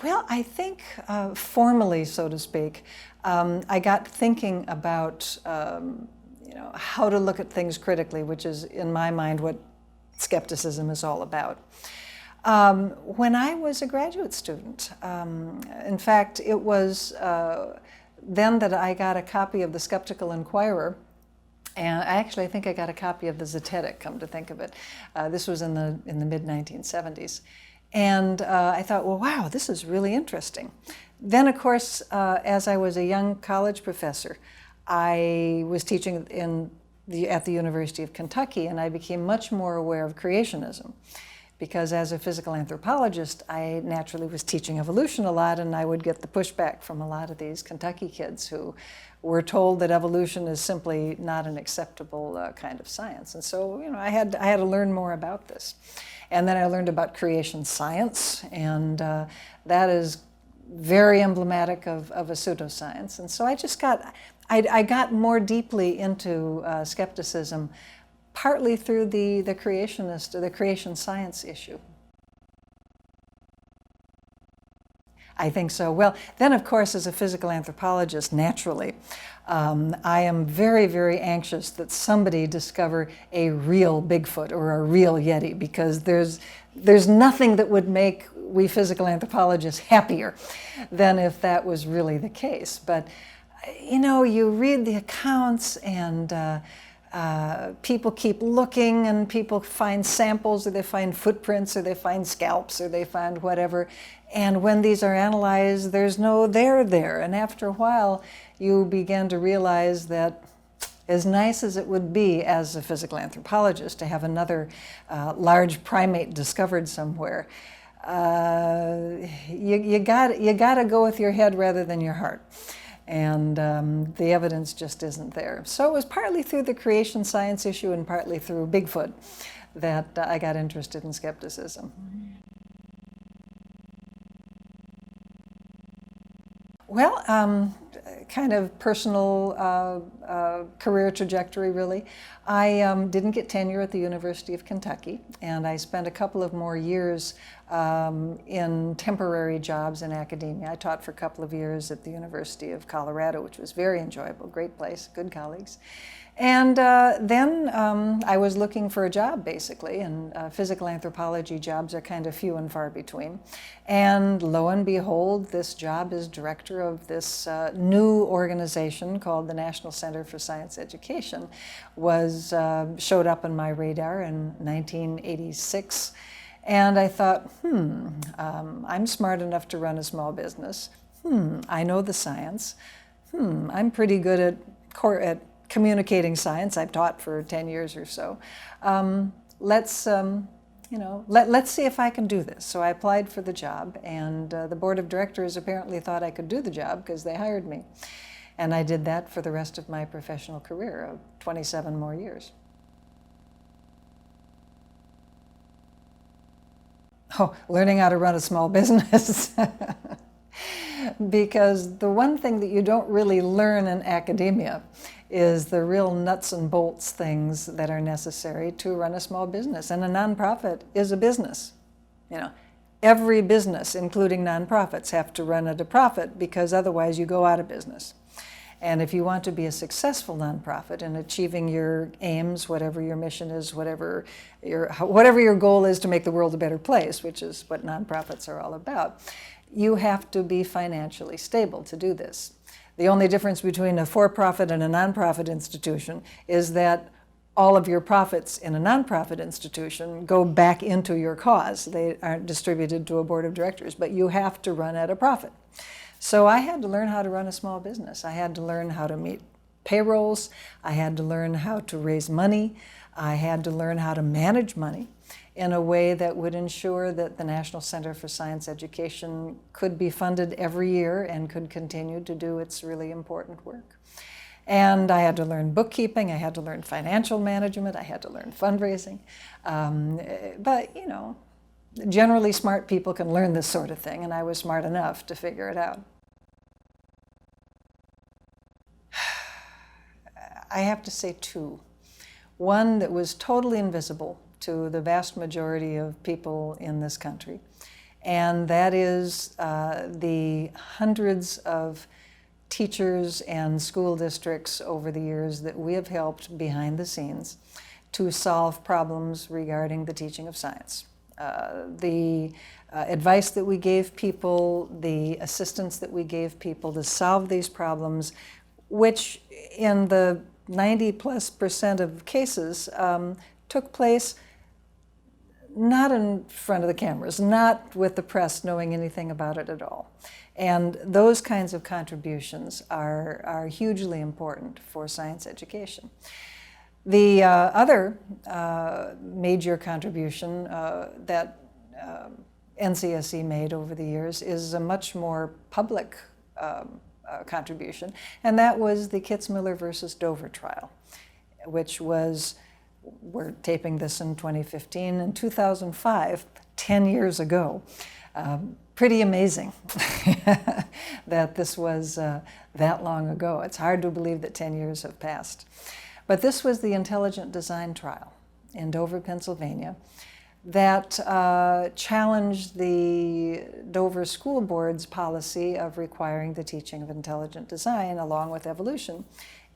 Well, I think formally, so to speak, I got thinking about how to look at things critically, which is, in my mind, what skepticism is all about. When I was a graduate student, in fact, it was then that I got a copy of the Skeptical Inquirer. And I think I got a copy of the Zetetic, come to think of it. This was in the mid-1970s. And I thought, well, wow, this is really interesting. Then, of course, as I was a young college professor, I was teaching at the University of Kentucky, and I became much more aware of creationism. Because as a physical anthropologist, I naturally was teaching evolution a lot, and I would get the pushback from a lot of these Kentucky kids who were told that evolution is simply not an acceptable kind of science. And so, I had to learn more about this. And then I learned about creation science, and that is very emblematic of a pseudoscience. And so I got more deeply into skepticism, partly through the creation science issue. I think so. Well, then, of course, as a physical anthropologist, naturally, I am very, very anxious that somebody discover a real Bigfoot or a real Yeti, because there's nothing that would make we physical anthropologists happier than if that was really the case. But, you read the accounts, and people keep looking, and people find samples, or they find footprints, or they find scalps, or they find whatever. And when these are analyzed, there's no there. And after a while, you begin to realize that as nice as it would be as a physical anthropologist to have another large primate discovered somewhere, you got to go with your head rather than your heart. And the evidence just isn't there. So it was partly through the creation science issue and partly through Bigfoot that I got interested in skepticism. Well, kind of personal career trajectory, really. I didn't get tenure at the University of Kentucky, and I spent a couple of more years in temporary jobs in academia. I taught for a couple of years at the University of Colorado, which was very enjoyable, great place, good colleagues. And then I was looking for a job, basically, and physical anthropology jobs are kind of few and far between. And lo and behold, this job as director of this new organization called the National Center for Science Education showed up on my radar in 1986. And I thought, I'm smart enough to run a small business. I know the science. I'm pretty good at communicating science. I've taught for 10 years or so. Let's see if I can do this. So I applied for the job, and the board of directors apparently thought I could do the job because they hired me. And I did that for the rest of my professional career of 27 more years. Oh, learning how to run a small business. Because the one thing that you don't really learn in academia is the real nuts and bolts things that are necessary to run a small business. And a nonprofit is a business. Every business, including nonprofits, have to run at a profit, because otherwise you go out of business. And if you want to be a successful nonprofit in achieving your aims, whatever your mission is, whatever your goal is to make the world a better place, which is what nonprofits are all about, you have to be financially stable to do this. The only difference between a for-profit and a nonprofit institution is that all of your profits in a nonprofit institution go back into your cause. They aren't distributed to a board of directors, but you have to run at a profit. So I had to learn how to run a small business. I had to learn how to meet payrolls. I had to learn how to raise money. I had to learn how to manage money in a way that would ensure that the National Center for Science Education could be funded every year and could continue to do its really important work. And I had to learn bookkeeping, I had to learn financial management, I had to learn fundraising. But, generally smart people can learn this sort of thing, and I was smart enough to figure it out. I have to say two. One that was totally invisible to the vast majority of people in this country, and that is the hundreds of teachers and school districts over the years that we have helped behind the scenes to solve problems regarding the teaching of science. The advice that we gave people, the assistance that we gave people to solve these problems, which in the 90+% of cases took place not in front of the cameras, not with the press knowing anything about it at all. And those kinds of contributions are hugely important for science education. The other major contribution that NCSE made over the years is a much more public contribution, and that was the Kitzmiller versus Dover trial, which was, we're taping this in 2015, in 2005, 10 years ago. Pretty amazing that this was that long ago. It's hard to believe that 10 years have passed. But this was the intelligent design trial in Dover, Pennsylvania, that challenged the Dover School Board's policy of requiring the teaching of intelligent design along with evolution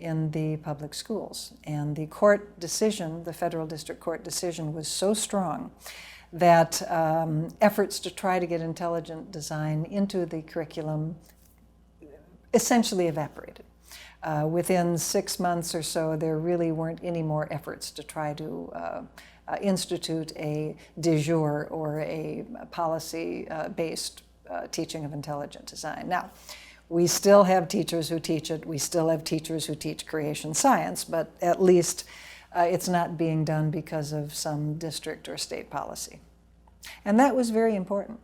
in the public schools. And the court decision, the federal district court decision, was so strong that efforts to try to get intelligent design into the curriculum essentially evaporated. Within 6 months or so, there really weren't any more efforts to try to institute a de jure or a policy-based teaching of intelligent design. Now, we still have teachers who teach it. We still have teachers who teach creation science, but at least it's not being done because of some district or state policy. And that was very important,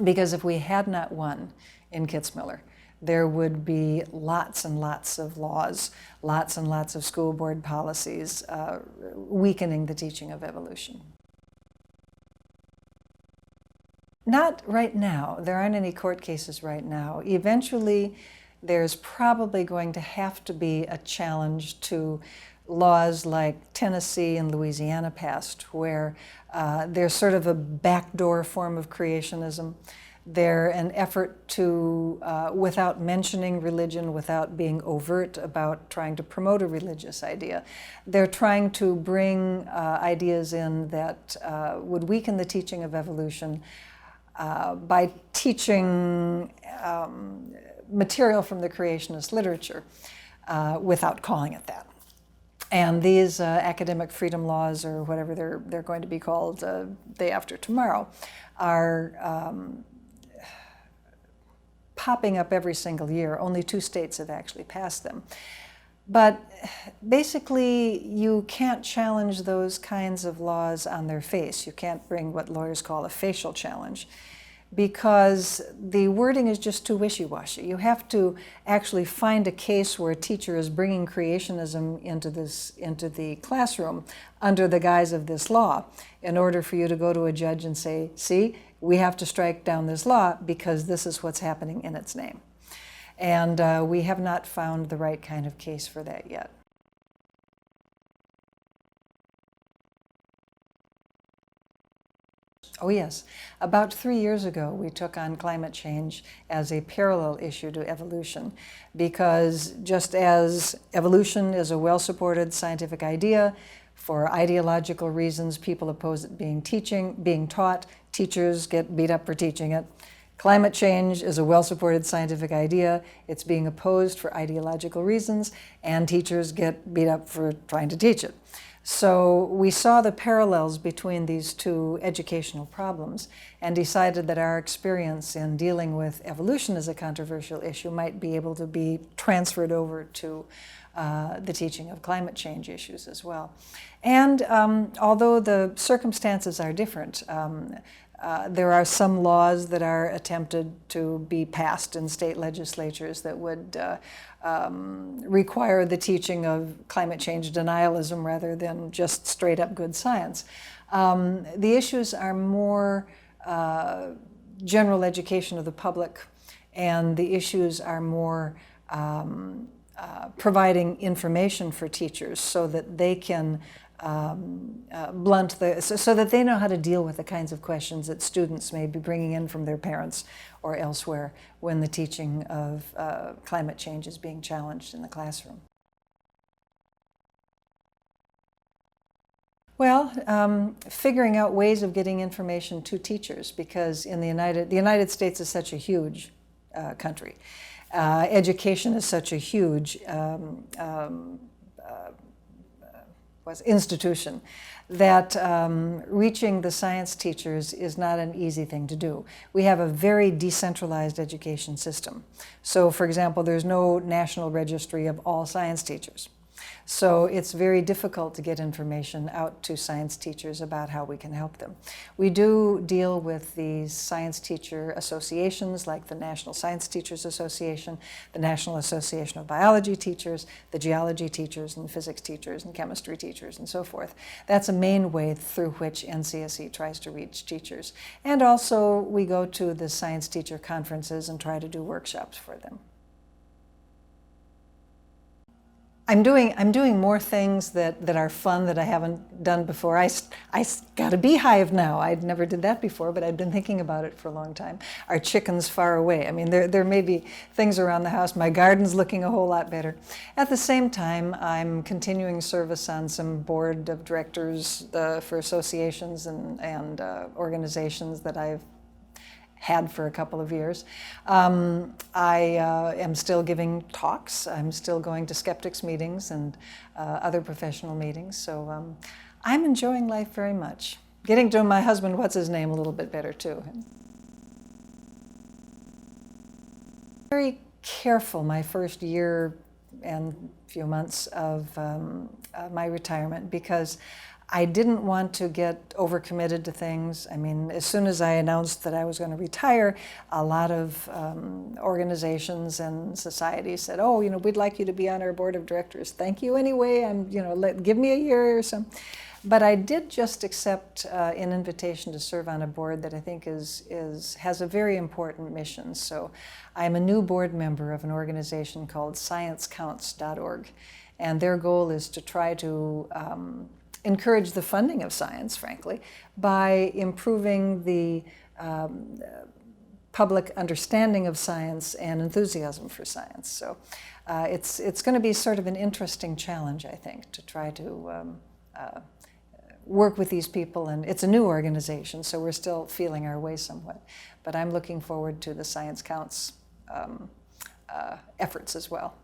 because if we had not won in Kitzmiller, there would be lots and lots of laws, lots and lots of school board policies weakening the teaching of evolution. Not right now. There aren't any court cases right now. Eventually, there's probably going to have to be a challenge to laws like Tennessee and Louisiana passed, where there's sort of a backdoor form of creationism. They're an effort to, without mentioning religion, without being overt about trying to promote a religious idea, they're trying to bring ideas in that would weaken the teaching of evolution by teaching material from the creationist literature without calling it that. And these academic freedom laws, or whatever they're going to be called day after tomorrow, are popping up every single year. Only 2 states have actually passed them. But basically, you can't challenge those kinds of laws on their face. You can't bring what lawyers call a facial challenge, because the wording is just too wishy-washy. You have to actually find a case where a teacher is bringing creationism into the classroom under the guise of this law, in order for you to go to a judge and say, see, we have to strike down this law because this is what's happening in its name. And we have not found the right kind of case for that yet. Oh yes, about 3 years ago we took on climate change as a parallel issue to evolution, because just as evolution is a well-supported scientific idea, for ideological reasons people oppose it being taught, teachers get beat up for teaching it. Climate change is a well-supported scientific idea, it's being opposed for ideological reasons, and teachers get beat up for trying to teach it. So we saw the parallels between these two educational problems and decided that our experience in dealing with evolution as a controversial issue might be able to be transferred over to the teaching of climate change issues as well. And although the circumstances are different, there are some laws that are attempted to be passed in state legislatures that would require the teaching of climate change denialism rather than just straight up good science. The issues are more general education of the public, and the issues are more providing information for teachers so that they can blunt so that they know how to deal with the kinds of questions that students may be bringing in from their parents or elsewhere when the teaching of climate change is being challenged in the classroom. Well, figuring out ways of getting information to teachers, because in the United States is such a huge country. Education is such a huge institution that reaching the science teachers is not an easy thing to do. We have a very decentralized education system. So, for example, there's no national registry of all science teachers. So it's very difficult to get information out to science teachers about how we can help them. We do deal with these science teacher associations like the National Science Teachers Association, the National Association of Biology Teachers, the geology teachers and physics teachers and chemistry teachers and so forth. That's a main way through which NCSE tries to reach teachers. And also we go to the science teacher conferences and try to do workshops for them. I'm doing more things that are fun that I haven't done before. I got a beehive now. I never did that before, but I've been thinking about it for a long time. Our chicken's far away. I mean, there may be things around the house. My garden's looking a whole lot better. At the same time, I'm continuing service on some board of directors for associations and organizations that I've had for a couple of years. I am still giving talks. I'm still going to skeptics meetings and other professional meetings. So I'm enjoying life very much. Getting to know my husband, what's his name, a little bit better too. Very careful my first year and few months of my retirement, because I didn't want to get overcommitted to things. I mean, as soon as I announced that I was going to retire, a lot of organizations and societies said, "Oh, we'd like you to be on our board of directors." Thank you anyway. Give me a year or so. But I did just accept an invitation to serve on a board that I think has a very important mission. So I'm a new board member of an organization called ScienceCounts.org, and their goal is to try to encourage the funding of science, frankly, by improving the public understanding of science and enthusiasm for science. So it's going to be sort of an interesting challenge, I think, to try to work with these people. And it's a new organization, so we're still feeling our way somewhat. But I'm looking forward to the Science Counts efforts as well.